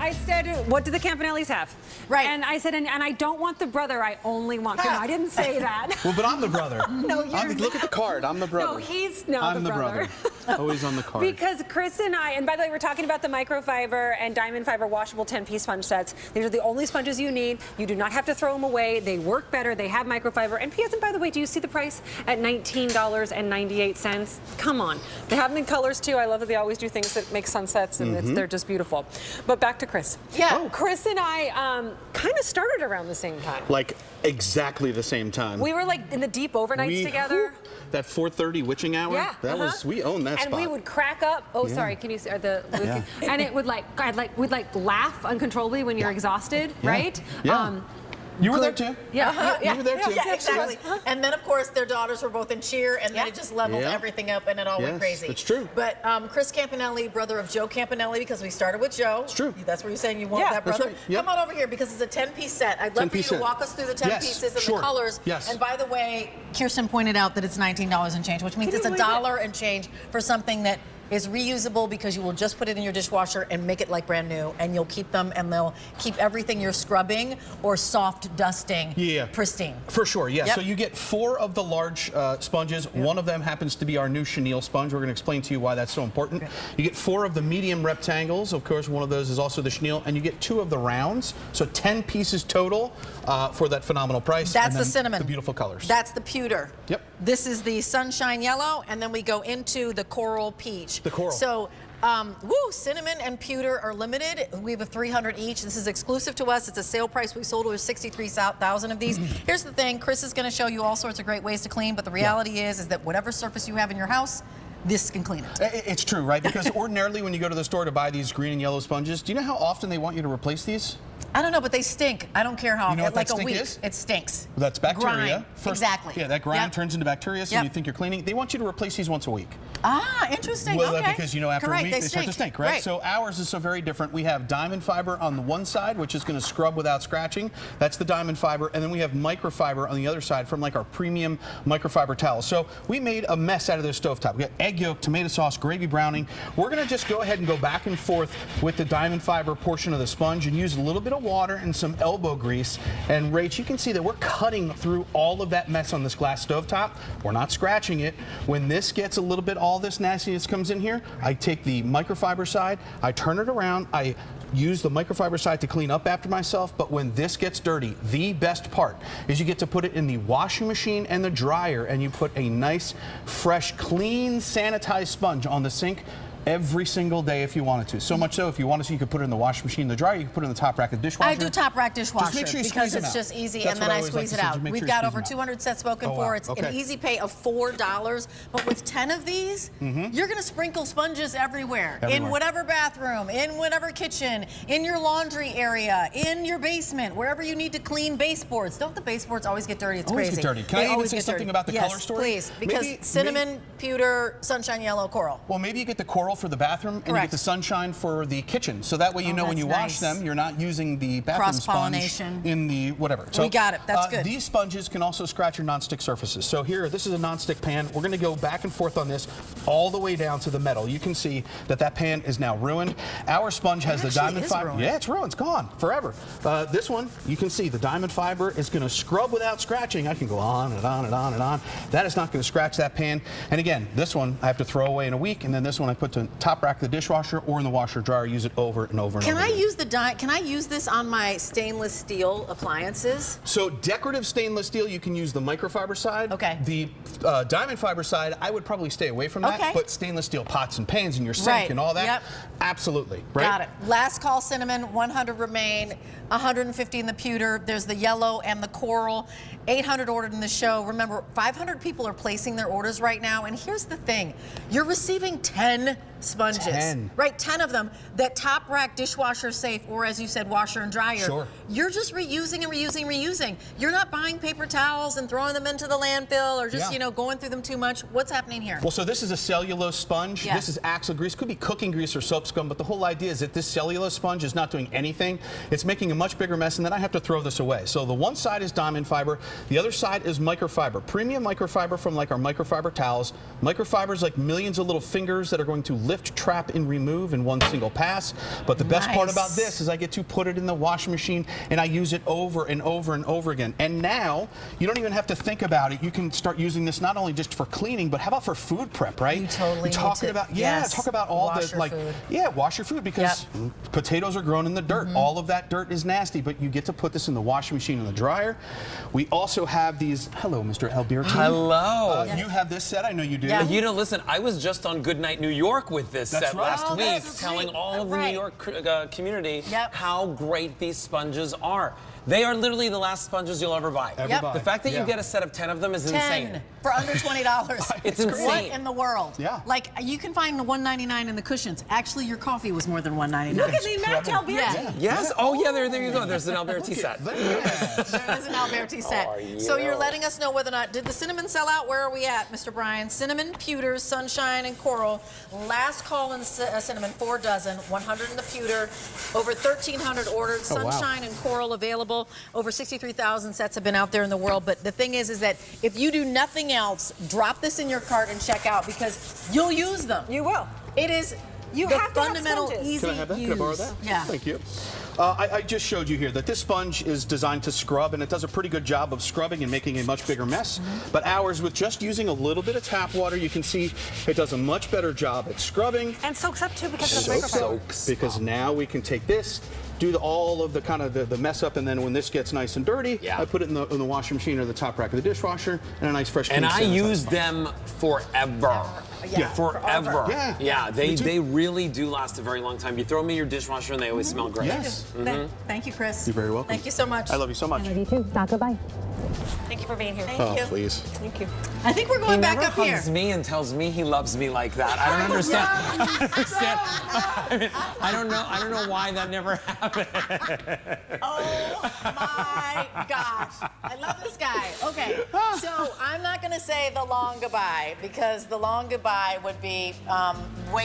I said, what do the Campanellis have? Right. And I said, and I don't want the brother, I only want, no, I didn't say that. Well, but I'm the brother. No, you're Look at the card, I'm the brother. No, he's not I'm the brother. Always on the card. Because Chris and I, and by the way, we're talking about the Microfiber and Diamondfiber Washable 10-piece sponge sets. These are the only sponges you need. You do not have to throw them away. They work better. They have microfiber. And P.S. and by the way, do you see the price at $19.98? Come on. They have them in colors too. I love that they always do things that make sunsets, and they're just beautiful. But back to Chris. Yeah. Chris and I kind of started around the same time. Like exactly the same time. We were like in the deep overnights together. That 4:30 witching hour. Yeah, that was, we owned that and spot. we would crack up. Oh, sorry, can you see and it would we'd laugh uncontrollably when you're exhausted, right? Yeah. You were there too. Yeah, you were there too. Yeah, exactly. And then, of course, their daughters were both in cheer, and then it just leveled everything up, and it all went crazy. It's true. But Chris Campanelli, brother of Joe Campanelli, because we started with Joe. It's true. That's where you're saying you want that brother. That's right. Yep. Come on over here, because it's a 10-piece set. I'd love for you to walk us through the 10 pieces and the colors. Yes. And by the way, Kirsten pointed out that it's $19 and change, which means it's $1 and change for something that is reusable, because you will just put it in your dishwasher and make it like brand new, and you'll keep them, and they'll keep everything you're scrubbing or soft dusting pristine. For sure, So you get 4 of the large sponges. One of them happens to be our new chenille sponge. We're going to explain to you why that's so important. You get 4 of the medium rectangles. Of course, one of those is also the chenille, and you get 2 of the rounds. So 10 pieces total for that phenomenal price. That's the cinnamon. The beautiful colors. That's the pewter. Yep. This is the sunshine yellow, and then we go into the coral peach. The coral. So, cinnamon and pewter are limited. We have a 300 each. This is exclusive to us. It's a sale price. We sold over 63,000 of these. Here's the thing. Chris is going to show you all sorts of great ways to clean, but the reality is that whatever surface you have in your house, this can clean it. It's true, right? Because ordinarily when you go to the store to buy these green and yellow sponges, do you know how often they want you to replace these? I don't know, but they stink. I don't care how often. You know what like that a stink week, is? it stinks. That's bacteria. Grime. Exactly. Yeah, that grime turns into bacteria, so you think you're cleaning. They want you to replace these once a week. Ah, interesting. Well, okay. because, after a week, they start to stink, right? So ours is so very different. We have Diamondfiber on the one side, which is going to scrub without scratching. That's the Diamondfiber. And then we have Microfiber on the other side from like our premium microfiber towels. So we made a mess out of this stovetop. We got egg yolk, tomato sauce, gravy browning. We're going to just go ahead and go back and forth with the Diamondfiber portion of the sponge and use a little bit of water and some elbow grease. And Rach, you can see that we're cutting through all of that mess on this glass stovetop. We're not scratching it. When this gets a little bit, all this nastiness comes in here, I take the microfiber side, I turn it around, I use the microfiber side to clean up after myself, but when this gets dirty, the best part is you get to put it in the washing machine and the dryer, and you put a nice, fresh, clean, sanitized sponge on the sink every single day if you wanted to. So much so, if you wanted to, you could put it in the washing machine, the dryer, you could put it in the top rack of the dishwasher. I do top rack dishwasher. Just make sure you because squeeze it's them just out. easy, That's and then I always squeeze like it to say, out. make We've sure you got squeeze over them out. 200 sets spoken for. It's an easy pay of $4. But with 10 of these, you're going to sprinkle sponges everywhere. In whatever bathroom, in whatever kitchen, in your laundry area, in your basement, wherever you need to clean baseboards. Don't the baseboards always get dirty? It's always crazy. Get dirty. Can I even say something about the color story? Yes, please. Because cinnamon, pewter, sunshine yellow, coral. Well, maybe you get the coral for the bathroom and you get the sunshine for the kitchen. So that way you know when you wash them, you're not using the bathroom sponge in the whatever. So, we got it. That's good. These sponges can also scratch your nonstick surfaces. So here, this is a nonstick pan. We're going to go back and forth on this all the way down to the metal. You can see that that pan is now ruined. Our sponge has the Diamondfiber. Yeah, it's ruined. It's gone forever. This one, you can see the Diamondfiber is going to scrub without scratching. I can go on and on and on and on. That is not going to scratch that pan. And again, this one I have to throw away in a week, and then this one I put to top rack of the dishwasher or in the washer dryer. Use it over and over and over. Can I use this on my stainless steel appliances? So decorative stainless steel, you can use the microfiber side. Okay. The Diamondfiber side, I would probably stay away from that. But stainless steel pots and pans in your sink and all that, absolutely. Right? Got it. Last call cinnamon, 100 remain, 150 in the pewter. There's the yellow and the coral. 800 ordered in the show. Remember, 500 people are placing their orders right now. And here's the thing. You're receiving 10 sponges. 10. Right, 10 of them that top rack dishwasher safe, or as you said, washer and dryer. Sure. You're just reusing and reusing and reusing. You're not buying paper towels and throwing them into the landfill or just, going through them too much. What's happening here? Well, so this is a cellulose sponge. This is axle grease. Could be cooking grease or soap scum, but the whole idea is that this cellulose sponge is not doing anything. It's making a much bigger mess, and then I have to throw this away. So the one side is Diamondfiber. The other side is microfiber. Premium microfiber from like our microfiber towels. Microfiber is like millions of little fingers that are going to lift, trap, and remove in one single pass. But the best part about this is I get to put it in the washing machine and I use it over and over and over again. And now you don't even have to think about it. You can start using this not only just for cleaning, but how about for food prep, right? You totally talking about talk about all wash the your food. wash your food because potatoes are grown in the dirt. All of that dirt is nasty, but you get to put this in the washing machine and the dryer. We also have these. Hello, Mr. Alberti. Hello. You have this set. I know you do. Yeah. You know, listen, I was just on Good Night New York with this That's set right. last Oh, week, that's telling right. all of the New York community how great these sponges are. They are literally the last sponges you'll ever buy. Buy. The fact that you get a set of 10 of them is 10 insane. for under $20. It's insane. What in the world? Yeah. Like, you can find the $1.99 in the cushions. Actually, your coffee was more than $1.99. Look at the match, Alberti. Yeah. Yes? Oh, yeah, there you go. There's an Alberti set. There is an Alberti set. So you're letting us know whether or not, did the cinnamon sell out? Where are we at, Mr. Brian? Cinnamon, pewters, sunshine, and coral. Last call in cinnamon, 4 dozen, 100 in the pewter, over 1,300 ordered. Sunshine and coral available. Over 63,000 sets have been out there in the world. But the thing is that if you do nothing else, drop this in your cart and check out because you'll use them. You will. It is You the have to have fundamental sponges. easy Can I have that? use. Can I borrow that? Yeah. Thank you. I just showed you here that this sponge is designed to scrub, and it does a pretty good job of scrubbing and making a much bigger mess. But ours, with just using a little bit of tap water, you can see it does a much better job at scrubbing. And soaks up too because of the microfiber. Soaks. Because now we can take this, do all of the kind of the mess up, and then when this gets nice and dirty, I put it in the washing machine or the top rack of the dishwasher, and a nice fresh clean And I sanitized use sponge. them forever. Yeah, Forever. Yeah. Me too. They really do last a very long time. You throw them in your dishwasher and they always smell great. Yes. Thank you, Chris. You're very welcome. Thank you so much. I love you so much. You too. Now goodbye. Thank you for being here. Thank you. Please. Thank you. I think we're He going back never up here. hugs me and tells me he loves me like that. I don't understand. I don't know why that never happened. Oh my gosh. I love this guy. Okay, so I'm not going to say the long goodbye because the long goodbye would be way